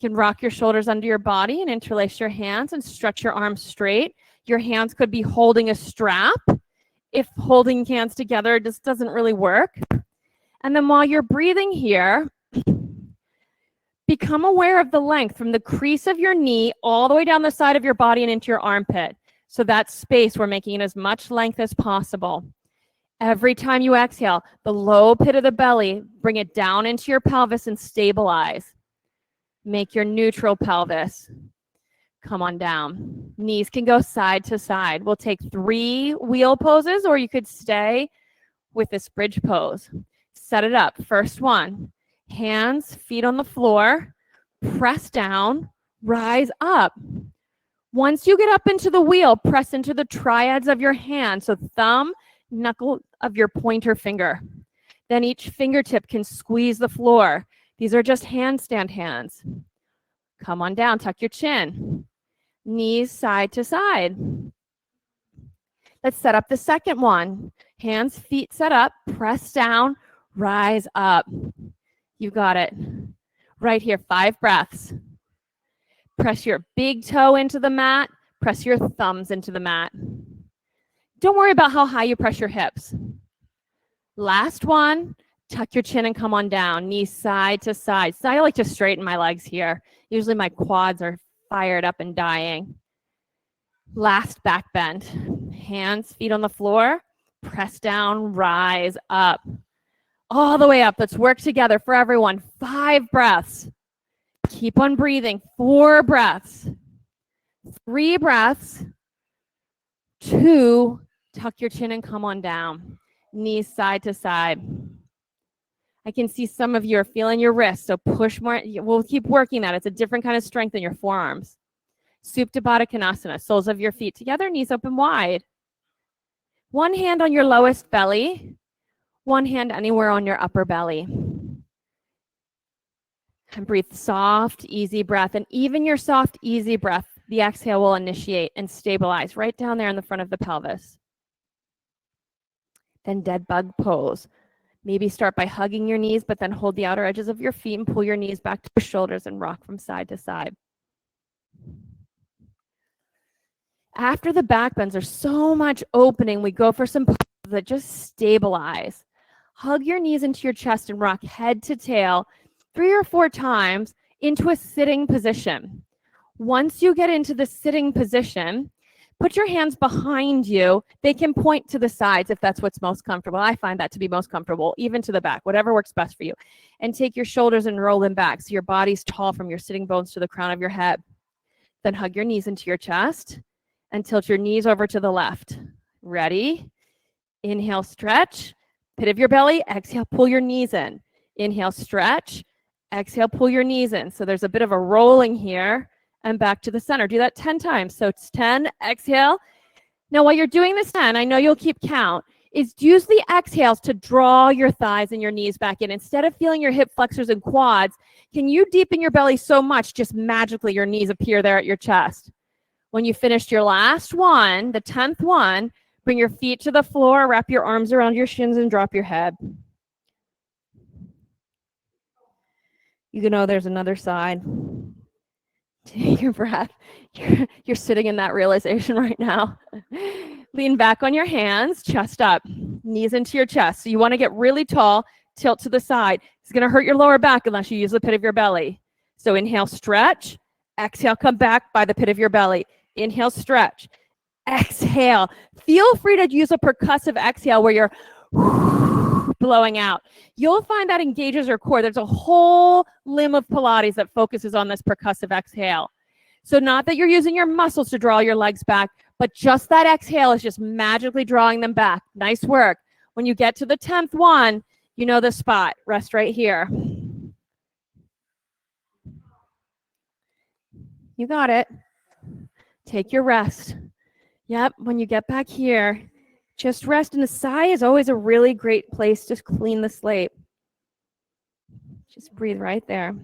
can rock your shoulders under your body and interlace your hands and stretch your arms straight. Your hands could be holding a strap. If holding hands together just doesn't really work. And then while you're breathing here, become aware of the length from the crease of your knee all the way down the side of your body and into your armpit. So that space, we're making it as much length as possible. Every time you exhale, the low pit of the belly, bring it down into your pelvis and stabilize. Make your neutral pelvis. Come on down. Knees can go side to side. We'll take 3 wheel poses, or you could stay with this bridge pose. Set it up. First one, hands, feet on the floor, press down, rise up. Once you get up into the wheel, press into the triads of your hand. So thumb, knuckle of your pointer finger. Then each fingertip can squeeze the floor. These are just handstand hands. Come on down, tuck your chin. Knees side to side. Let's set up the second one. Hands, feet set up, press down, rise up. You got it. Right here, 5 breaths. Press your big toe into the mat. Press your thumbs into the mat. Don't worry about how high you press your hips. Last one, tuck your chin and come on down. Knees side to side. So I like to straighten my legs here. Usually my quads are fired up and dying. Last back bend. Hands, feet on the floor. Press down, rise up. All the way up. Let's work together for everyone. 5 breaths. Keep on breathing. 4 breaths. 3 breaths. 2. Tuck your chin and come on down. Knees side to side. I can see some of you are feeling your wrists, so push more. We'll keep working that. It's a different kind of strength in your forearms. Supta Baddha Konasana. Soles of your feet together, knees open wide. One hand on your lowest belly. One hand anywhere on your upper belly. And breathe soft, easy breath. And even your soft, easy breath, the exhale will initiate and stabilize right down there in the front of the pelvis. Then dead bug pose. Maybe start by hugging your knees, but then hold the outer edges of your feet and pull your knees back to your shoulders and rock from side to side. After the back bends, there's so much opening. We go for some poses that just stabilize. Hug your knees into your chest and rock head to tail 3 or 4 times into a sitting position. Once you get into the sitting position, put your hands behind you. They can point to the sides if that's what's most comfortable. I find that to be most comfortable, even to the back, whatever works best for you. And take your shoulders and roll them back so your body's tall from your sitting bones to the crown of your head. Then hug your knees into your chest and tilt your knees over to the left. Ready? Inhale, stretch. Pit of your belly. Exhale, pull your knees in. Inhale, stretch. Exhale, pull your knees in. So there's a bit of a rolling here. And back to the center. Do that 10 times. So it's 10, exhale. Now, while you're doing this 10, I know you'll keep count, is use the exhales to draw your thighs and your knees back in. Instead of feeling your hip flexors and quads, can you deepen your belly so much, just magically your knees appear there at your chest? When you finished your last one, the 10th one, bring your feet to the floor, wrap your arms around your shins and drop your head. You know there's another side. Take your breath. You're sitting in that realization right now. Lean back on your hands, chest up, knees into your chest. So you want to get really tall, tilt to the side. It's going to hurt your lower back unless you use the pit of your belly. So inhale, stretch. Exhale, come back by the pit of your belly. Inhale, stretch. Exhale. Feel free to use a percussive exhale where you're blowing out. You'll find that engages your core. There's a whole limb of Pilates that focuses on this percussive exhale. So not that you're using your muscles to draw your legs back, but just that exhale is just magically drawing them back. Nice work. When you get to the 10th one, you know the spot. Rest right here. You got it. Take your rest. Yep, when you get back here, just rest. And the sigh is always a really great place to clean the slate. Just breathe right there.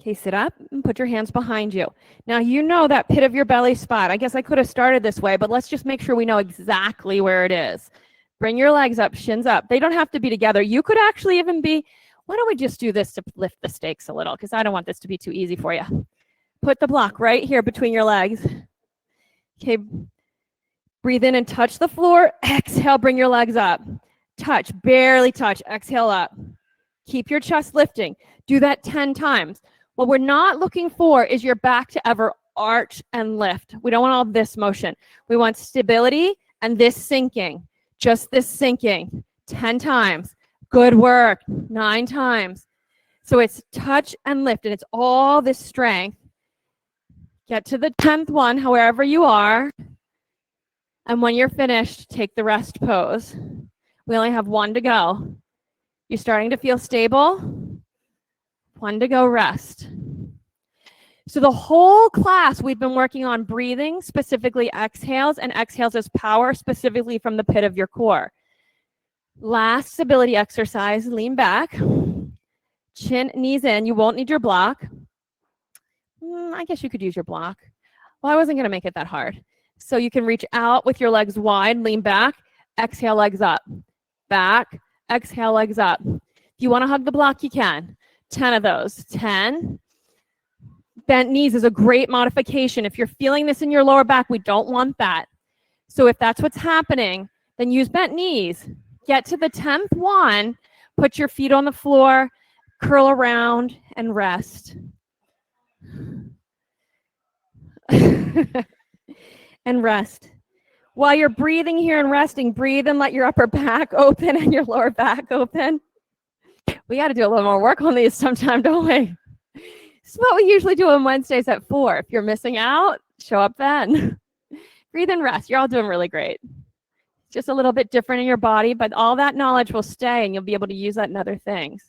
Okay, sit up and put your hands behind you. Now, you know that pit of your belly spot. I guess I could have started this way, but let's just make sure we know exactly where it is. Bring your legs up, shins up. They don't have to be together. You could actually even be, why don't we just do this to lift the stakes a little, because I don't want this to be too easy for you. Put the block right here between your legs. Okay, breathe in and touch the floor. Exhale, bring your legs up. Touch, barely touch. Exhale up. Keep your chest lifting. Do that 10 times. What we're not looking for is your back to ever arch and lift. We don't want all this motion. We want stability and this sinking. Just this sinking. 10 times. Good work. 9 times. So it's touch and lift, and it's all this strength. Get to the 10th one, however you are. And when you're finished, take the rest pose. We only have 1 to go. You're starting to feel stable. 1 to go, rest. So the whole class, we've been working on breathing, specifically exhales, and exhales as power, specifically from the pit of your core. Last stability exercise, lean back, chin, knees in. You won't need your block. I guess you could use your block. Well, I wasn't going to make it that hard. So you can reach out with your legs wide, lean back, exhale, legs up, back, exhale, legs up. If you want to hug the block, you can. 10 of those. 10. Bent knees is a great modification. If you're feeling this in your lower back, we don't want that. So if that's what's happening, then use bent knees. Get to the 10th one, put your feet on the floor, curl around, and rest. And rest. While you're breathing here and resting, breathe and let your upper back open and your lower back open. We got to do a little more work on these sometime, don't we? This is what we usually do on Wednesdays at 4. If you're missing out, show up then. Breathe and rest. You're all doing really great. Just a little bit different in your body, but all that knowledge will stay and you'll be able to use that in other things.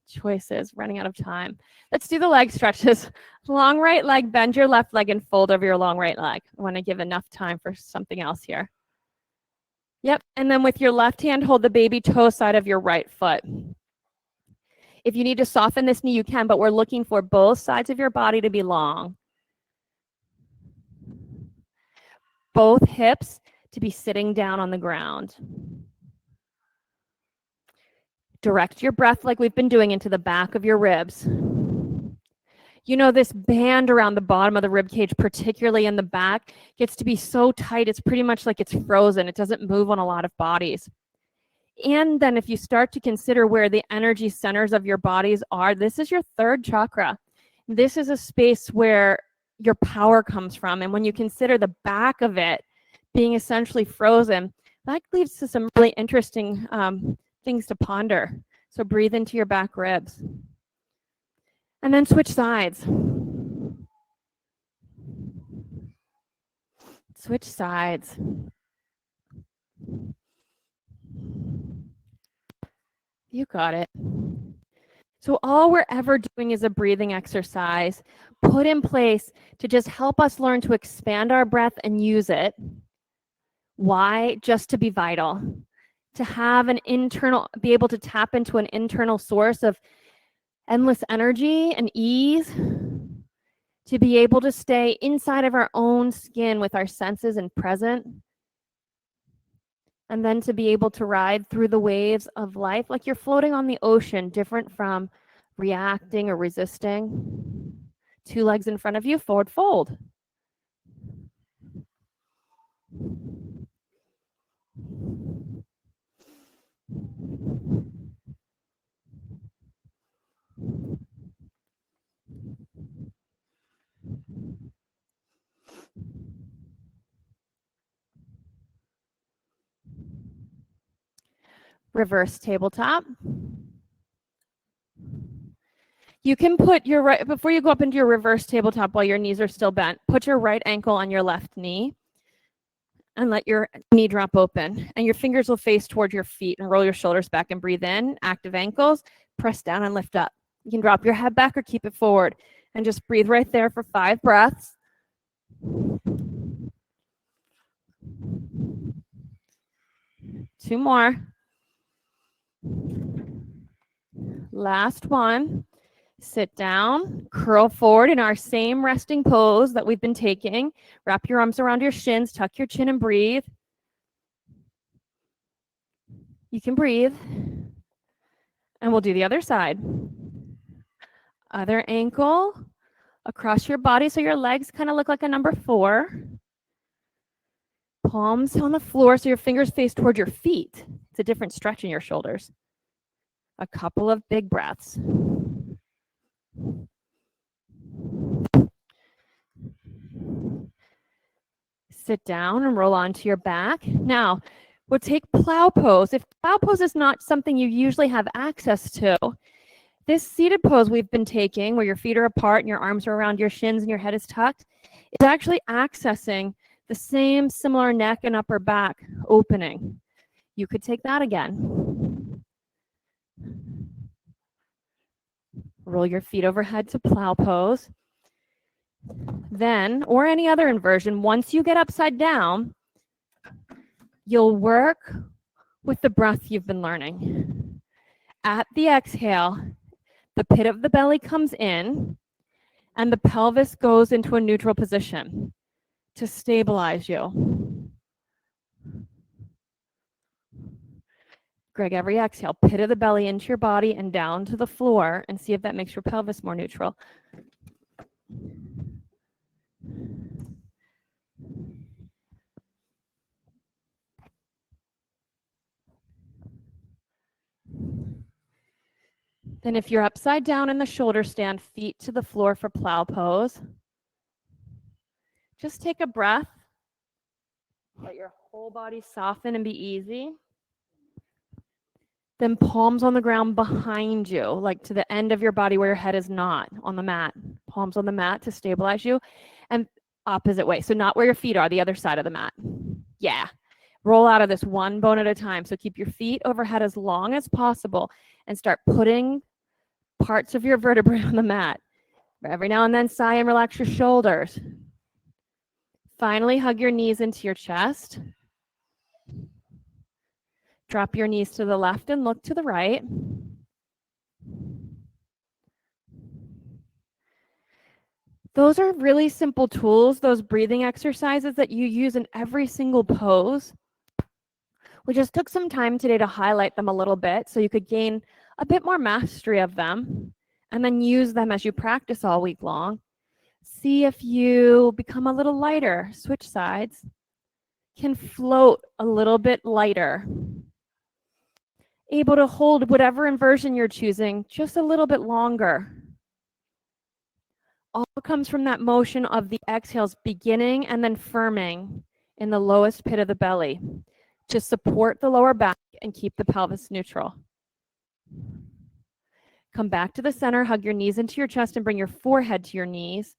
Choices, running out of time. Let's do the leg stretches. Long right leg, bend your left leg and fold over your long right leg. I want to give enough time for something else here. Yep, and then with your left hand, hold the baby toe side of your right foot. If you need to soften this knee, you can, but we're looking for both sides of your body to be long. Both hips to be sitting down on the ground. Direct your breath like we've been doing into the back of your ribs. You know, this band around the bottom of the rib cage, particularly in the back, gets to be so tight, it's pretty much like it's frozen. It doesn't move on a lot of bodies. And then if you start to consider where the energy centers of your bodies are, this is your 3rd chakra. This is a space where your power comes from. And when you consider the back of it being essentially frozen, that leads to some really interesting things to ponder. So breathe into your back ribs. And then switch sides. Switch sides. You got it. So all we're ever doing is a breathing exercise put in place to just help us learn to expand our breath and use it. Why? Just to be vital. To have an internal, be able to tap into an internal source of endless energy and ease, to be able to stay inside of our own skin with our senses and present, And then to be able to ride through the waves of life like you're floating on the ocean, different from reacting or resisting. 2 legs in front of you, forward fold. Reverse tabletop. You can put your right, before you go up into your reverse tabletop while your knees are still bent, put your right ankle on your left knee and let your knee drop open. And your fingers will face toward your feet and roll your shoulders back and breathe in. Active ankles, press down and lift up. You can drop your head back or keep it forward and just breathe right there for 5 breaths. Two more. Last one. Sit down, curl forward in our same resting pose that we've been taking. Wrap your arms around your shins, tuck your chin and breathe. You can breathe. And we'll do the other side. Other ankle across your body so your legs kind of look like a number 4. Palms on the floor so your fingers face toward your feet. It's a different stretch in your shoulders. A couple of big breaths. Sit down and roll onto your back. Now, we'll take plow pose. If plow pose is not something you usually have access to, this seated pose we've been taking, where your feet are apart and your arms are around your shins and your head is tucked, is actually accessing the same similar neck and upper back opening. You could take that again. Roll your feet overhead to plow pose. Then, or any other inversion, once you get upside down, you'll work with the breath you've been learning. At the exhale, the pit of the belly comes in and the pelvis goes into a neutral position to stabilize you. Greg, every exhale, pit of the belly into your body and down to the floor, and see if that makes your pelvis more neutral. Then if you're upside down in the shoulder stand, feet to the floor for plow pose, just take a breath. Let your whole body soften and be easy. Then palms on the ground behind you, like to the end of your body where your head is not on the mat. Palms on the mat to stabilize you. And opposite way. So not where your feet are, the other side of the mat. Yeah. Roll out of this one bone at a time. So keep your feet overhead as long as possible and start putting parts of your vertebrae on the mat. Every now and then sigh and relax your shoulders. Finally, hug your knees into your chest. Drop your knees to the left and look to the right. Those are really simple tools, those breathing exercises that you use in every single pose. We just took some time today to highlight them a little bit so you could gain a bit more mastery of them and then use them as you practice all week long. See if you become a little lighter, switch sides, can float a little bit lighter, able to hold whatever inversion you're choosing just a little bit longer. All comes from that motion of the exhales beginning and then firming in the lowest pit of the belly to support the lower back and keep the pelvis neutral. Come back to the center, hug your knees into your chest and bring your forehead to your knees.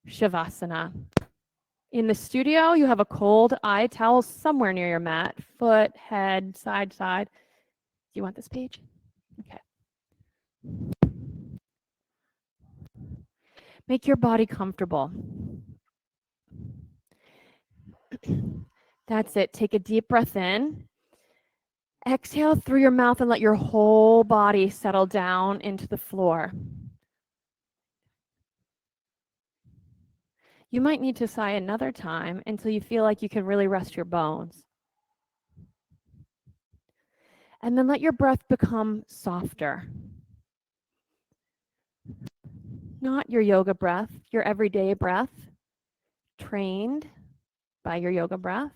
Shavasana. In the studio, you have a cold eye towel somewhere near your mat, foot, head, side, side. Do you want this page? Okay. Make your body comfortable. That's it. Take a deep breath in. Exhale through your mouth and let your whole body settle down into the floor. You might need to sigh another time until you feel like you can really rest your bones. And then let your breath become softer. Not your yoga breath, your everyday breath, trained by your yoga breath.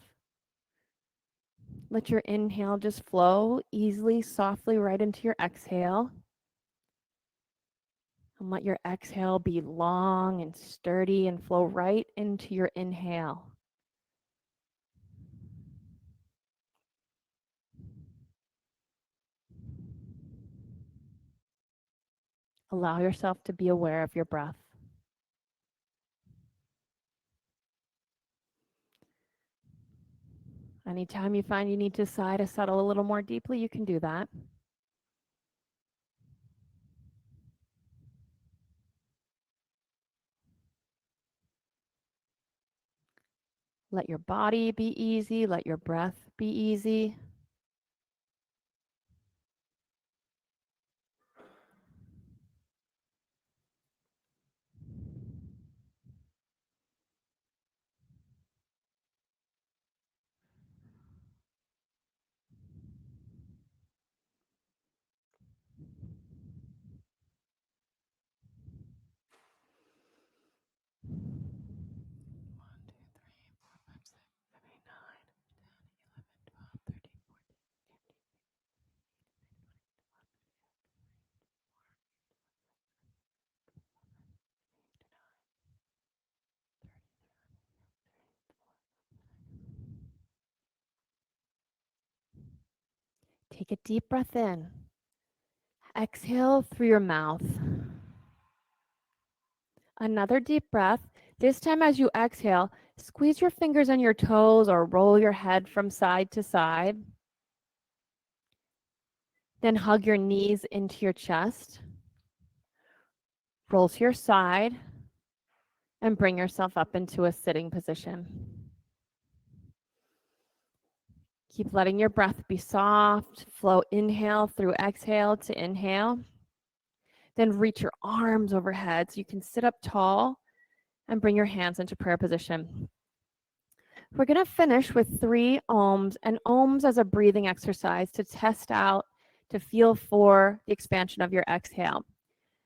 Let your inhale just flow easily, softly right into your exhale. And let your exhale be long and sturdy and flow right into your inhale. Allow yourself to be aware of your breath. Anytime you find you need to sigh to settle a little more deeply, you can do that. Let your body be easy. Let your breath be easy. Take a deep breath in. Exhale through your mouth. Another deep breath. This time as you exhale, squeeze your fingers on your toes or roll your head from side to side. Then hug your knees into your chest. Roll to your side and bring yourself up into a sitting position. Keep letting your breath be soft. Flow inhale through exhale to inhale. Then reach your arms overhead so you can sit up tall and bring your hands into prayer position. We're going to finish with 3 ohms, and ohms as a breathing exercise to test out, to feel for the expansion of your exhale.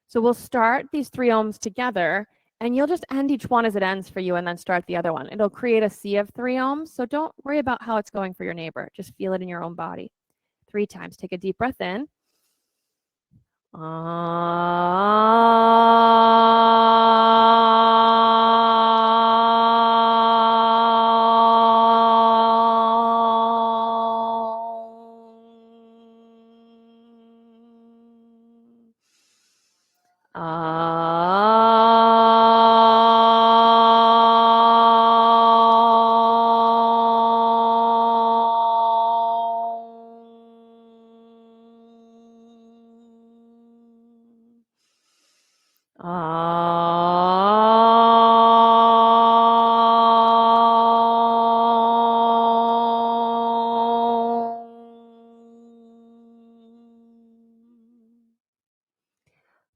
So we'll start these 3 ohms together, and you'll just end each one as it ends for you and then start the other one. It'll create a sea of 3 ohms, so don't worry about how it's going for your neighbor. Just feel it in your own body. 3 times. Take a deep breath in.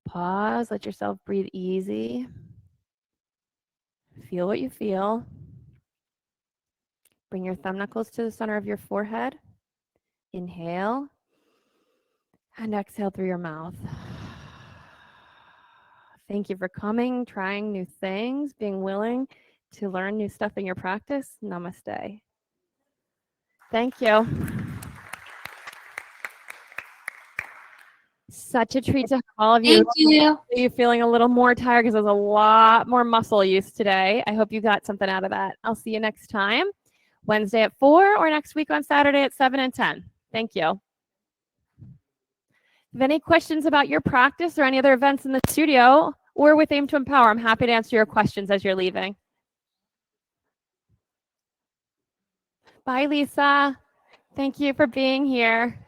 Pause, let yourself breathe easy. Feel what you feel. Bring your thumb knuckles to the center of your forehead. Inhale and exhale through your mouth. Thank you for coming, trying new things, being willing to learn new stuff in your practice. Namaste. Thank you. Such a treat to have all of you. Thank you. You're feeling a little more tired because there's a lot more muscle use today. I hope you got something out of that. I'll see you next time, Wednesday at 4 or next week on Saturday at 7 and 10. Thank you. If you have any questions about your practice or any other events in the studio or with Aim to Empower, I'm happy to answer your questions as you're leaving. Bye, Lisa. Thank you for being here.